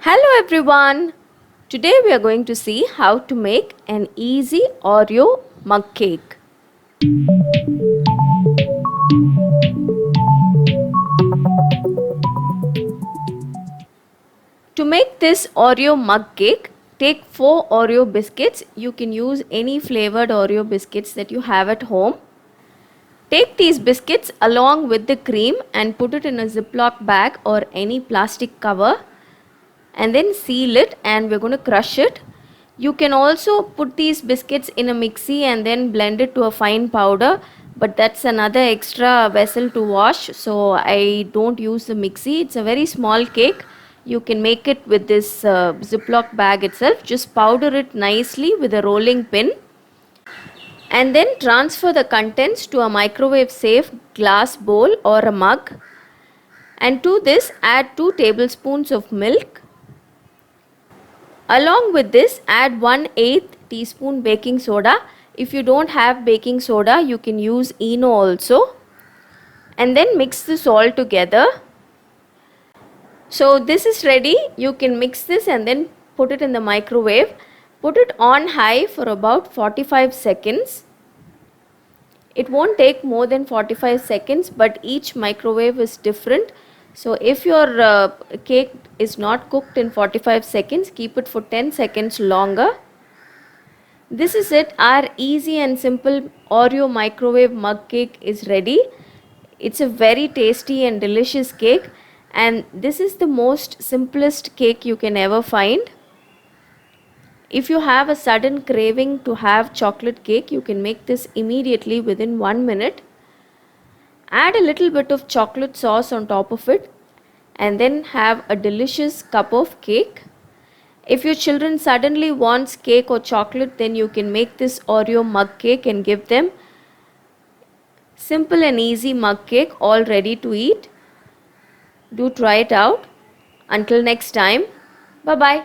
Hello everyone! Today we are going to see how to make an easy Oreo mug cake. To make this Oreo mug cake, take 4 Oreo biscuits. You can use any flavored Oreo biscuits that you have at home. Take these biscuits along with the cream and put it in a Ziploc bag or any plastic cover. And then seal it, and we're going to crush it. You can also put these biscuits in a mixie and then blend it to a fine powder, but that's another extra vessel to wash, so I don't use the mixie. It's a very small cake. You can make it with this Ziploc bag itself. Just powder it nicely with a rolling pin and then transfer the contents to a microwave safe glass bowl or a mug, and to this add 2 tablespoons of milk. Along with this, add 1/8 teaspoon baking soda. If you don't have baking soda, you can use Eno also. And then mix this all together. So this is ready. You can mix this and then put it in the microwave. Put it on high for about 45 seconds. It won't take more than 45 seconds, but each microwave is different. So if your cake is not cooked in 45 seconds, keep it for 10 seconds longer. This is it. Our easy and simple Oreo microwave mug cake is ready. It's a very tasty and delicious cake, and this is the most simplest cake you can ever find. If you have a sudden craving to have chocolate cake, you can make this immediately within 1 minute. Add a little bit of chocolate sauce on top of it and then have a delicious cup of cake. If your children suddenly wants cake or chocolate, then you can make this Oreo mug cake and give them. Simple and easy mug cake, all ready to eat. Do try it out. Until next time, bye bye.